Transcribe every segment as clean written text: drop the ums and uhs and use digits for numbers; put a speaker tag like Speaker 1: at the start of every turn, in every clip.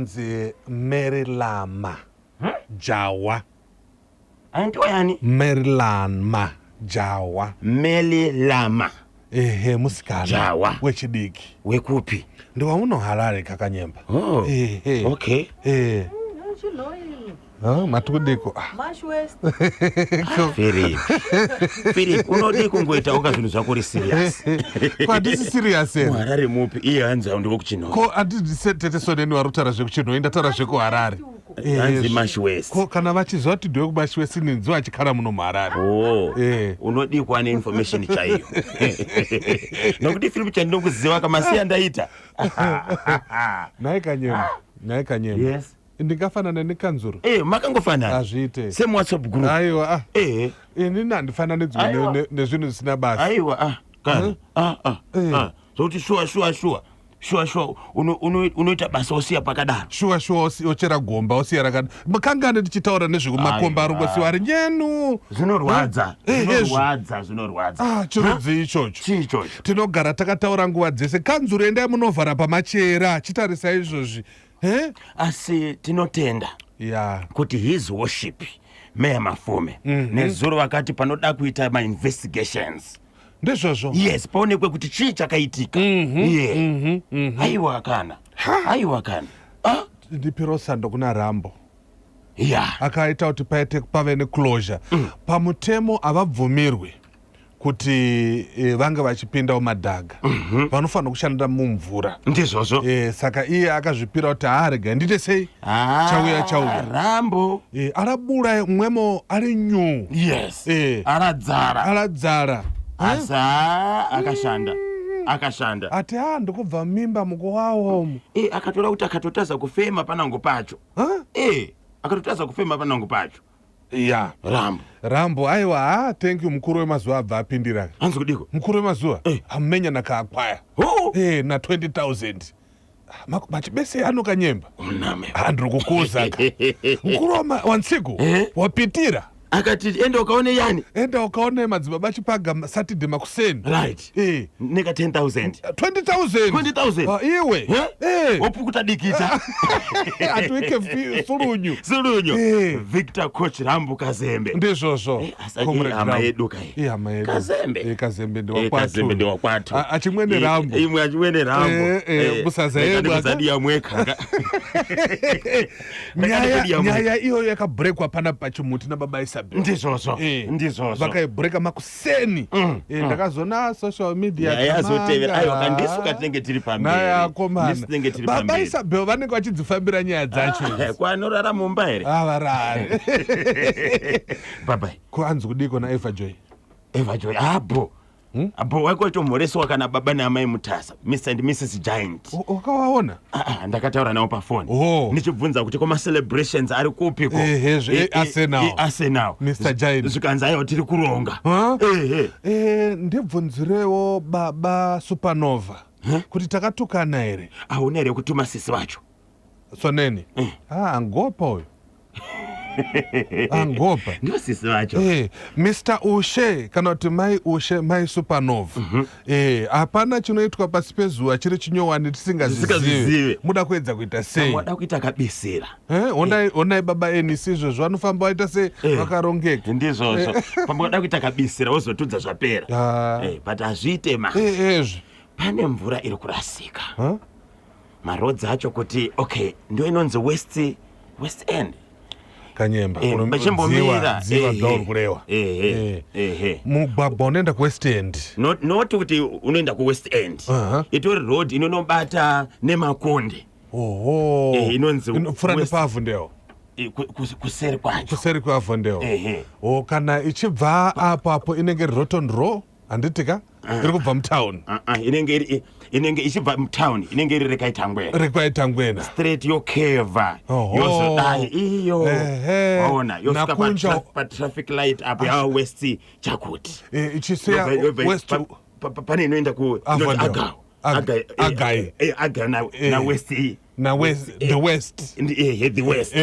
Speaker 1: Nzi Merilama Jawa.
Speaker 2: Anto yani?
Speaker 1: Merilama Jawa.
Speaker 2: Merilama.
Speaker 1: Musikana.
Speaker 2: Jawa.
Speaker 1: Wechidiki.
Speaker 2: Wekupi.
Speaker 1: Ndiwa uno Harare kakanyemba.
Speaker 2: Oh. Okay.
Speaker 1: Matudiko.
Speaker 3: Mash West.
Speaker 2: Philip, unodiko ngoita okazvinhu zvako serious.
Speaker 1: Kwa disi serious ere?
Speaker 2: Harare mupi iye hanza ndiko kuchino.
Speaker 1: Ko andidisete soneni warutara zvekuchino indatara zveku Harare.
Speaker 2: Hanzi Mash West.
Speaker 1: Ko kana vachizoti ndiwe ku Mash West ninzi vachikara muno Harare.
Speaker 2: Oh. Unodikwa ne information chaiyo. Nokuti Philip chandinokuziva kama siya ndaita.
Speaker 1: Naye kanyemba.
Speaker 2: Yes.
Speaker 1: Ndingafanana nekanzuru.
Speaker 2: Makangofanana.
Speaker 1: Azviite.
Speaker 2: Same WhatsApp group.
Speaker 1: Aiwa. Inini handifana nezvinhu zvisina basa.
Speaker 2: Aiwa. Kana. Zoti shuwa. Unoita basa osiya pakadaro.
Speaker 1: Shuwa ochera gomba osiya rakada. Makangane tichitaura nezvekumakomba arongosiwa ari nyenu.
Speaker 2: Zvinorwadza.
Speaker 1: Chirudzi ichocho.
Speaker 2: Chichocho.
Speaker 1: Tinogara takataura nguva dzese. Kanzuru endai munovhara pamachera. Chitarisa izvozvi.
Speaker 2: Asi tinotenda.
Speaker 1: Yeah.
Speaker 2: Kuti his worship Meya Mafume nezuro vakati panoda kuita ma investigations.
Speaker 1: Ndezvozvo.
Speaker 2: Yes, paonekwe kuti chii chakaitika. Aiwa kana.
Speaker 1: Ndipiro sando kuna Rambo.
Speaker 2: Yeah.
Speaker 1: Akaita kuti pave neclosure. Pamutemo havabvumirwi kuti vange vachipinda mumadhaga. Vanofanira kushandira mumvura.
Speaker 2: Ndizvozvo.
Speaker 1: Saka iye akazvipira kuti haarega ndite sei chauya.
Speaker 2: Rambo.
Speaker 1: Arabura mwemo ari nyu.
Speaker 2: Yes. Aradzara. Asa akashanda.
Speaker 1: Ati ndokubva mimba mukuwawo.
Speaker 2: Akatora kuti akatotaza kufema panango pacho. Akatotaza kufema panango pacho.
Speaker 1: Yeah. Rambo aiwa thank you mukuru wemazuva abva apindira.
Speaker 2: Hanzi kudiko?
Speaker 1: Mukuru wemazuva amenya nakaakwaya. Na 20,000. Machibese anokanyemba. Ndiri kukuza. Mukuru wansiku wapitira.
Speaker 2: Akati enda ukaone yani?
Speaker 1: Enda ukaone madzibaba achipaga Saturday makuseni.
Speaker 2: Right. Neka 10,000.
Speaker 1: 20,000.
Speaker 2: 20,000.
Speaker 1: Iwe.
Speaker 2: Opukuta dikita.
Speaker 1: Atuike sulunyu.
Speaker 2: Victor Coach Rambo Kazembe.
Speaker 1: Ndizvozvo.
Speaker 2: Hama yedu kai.
Speaker 1: Hama yedu.
Speaker 2: Kazembe
Speaker 1: ndi
Speaker 2: wakwatu.
Speaker 1: Achimwene Rambo.
Speaker 2: Imwe achimwene Rambo.
Speaker 1: Busaza yedu.
Speaker 2: Zadia mweka.
Speaker 1: Nyaya iyo yakabreakwa pana pachimuti na baba Isabel.
Speaker 2: Ndizvozvo.
Speaker 1: Vakaibreaka makuseni. Ndakazona social media.
Speaker 2: Yazotevera ayo kandisuka tinenge tiri pamberi.
Speaker 1: Nayakomana. Baba Isabel vanenge vachidzifambira nyaya dzacho.
Speaker 2: Kwanorara mumba here.
Speaker 1: Varare.
Speaker 2: Baba.
Speaker 1: Kuanzi kudiko na Eva Joy.
Speaker 2: Abo wakoito mhoreswa kana baba naamai Mutasa, Mr and Mrs Giant.
Speaker 1: Ukawaona?
Speaker 2: Ndakataura nawo pafoni. Nichibvunza kuti koma celebrations ari kupiko. Arsenal.
Speaker 1: Mr Giant.
Speaker 2: Zvikanzi ayo tiri kuronga.
Speaker 1: Ndibvunzirewo baba Supernova. Kuti takatukana here.
Speaker 2: Hauna here kutuma sisi wacho.
Speaker 1: Soneni. Angopa uyu. Angopa.
Speaker 2: Ndio sisi wacho.
Speaker 1: Mr Ushe kana kuti mai Ushe mai Supernova. Hapana chinoitwa pasi pezuva chiri chinyowani tisingazizive. Muda kuedza kuita sei?
Speaker 2: Muda kuita kabisira.
Speaker 1: Onai baba Enisi izvozvo vanofamba vaita sei vakarongeka.
Speaker 2: Ndizvozvo. Pamuda kuita kabisira wozotudza zvapera. But hazviite ma. Pane mvura iri kurasika. Marodzi acho kuti ndio inonzi West End.
Speaker 1: Kanyemba
Speaker 2: unombira
Speaker 1: ziva dor kurewa mugwagwa unoenda ku West End
Speaker 2: not kuti unoenda ku West End itori road inonobata nemakonde inonzi
Speaker 1: furani pavu ndeo kuseri kwavu ndeo kana ichibva apo inenge Rotten Row handitika iri kubva mutown
Speaker 2: inenge ichibva mutown inenge iri rekaitangwena straight yokeva yozodai iyo waona yosvika patraffic light apo yaWest Chakuti
Speaker 1: ichiseya West
Speaker 2: pane inoenda ku Agawo
Speaker 1: Agai
Speaker 2: na West
Speaker 1: na West the West
Speaker 2: the West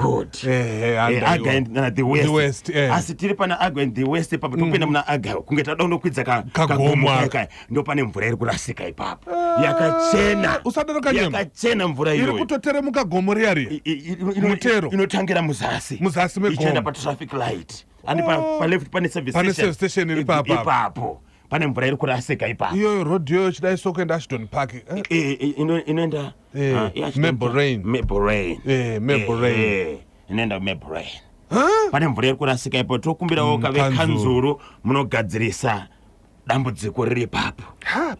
Speaker 2: good Agai na the West asitiri pana Agai the West papa topenda muna Agai kungeta dondo kwidza kagomwa ndo pane mvura iri kurasika ipapo yakachena
Speaker 1: usadaro kanyama
Speaker 2: yakachena mvura iyo
Speaker 1: iri kutoteremuka gomo riari mutero
Speaker 2: inotangira muzasi
Speaker 1: megomo
Speaker 2: ichenda pa traffic light and pa left pane
Speaker 1: service station iri
Speaker 2: ipapo pane mvura iri kurasika ipapo
Speaker 1: iyo road yo chidai soko enda Ashton Park
Speaker 2: inoenda
Speaker 1: Maple Rain
Speaker 2: inoenda Maple Rain pane mvura iri kurasika ipapo tokumbirawo kave kanzuru munogadzirisa dambudziko riri ipapo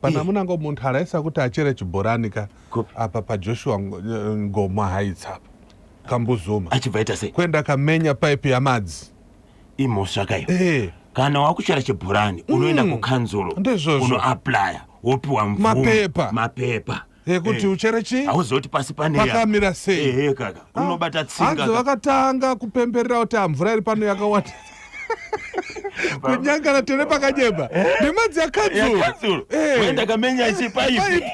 Speaker 1: pana munango muntu araisa kuti achere chibhoranika apa paJoshua Ngoma Heights apa kambuzuma
Speaker 2: achibvaita sei
Speaker 1: kwenda kamenya pipe yamadzi
Speaker 2: imosvaka iyo kana wakuchera chibhorani unoenda kukanzuro unoaplya wopiwa mapepa
Speaker 1: kuti uchere chi
Speaker 2: hauzoti pasi pane
Speaker 1: pakamira sei
Speaker 2: kaka unobata tsinga
Speaker 1: hanzi vakatanga kupemberera kuti mvura iri pano yakawanda kunyangana tere pakanyemba nemadzi yakanzuro
Speaker 2: wenda kamenya chipaipi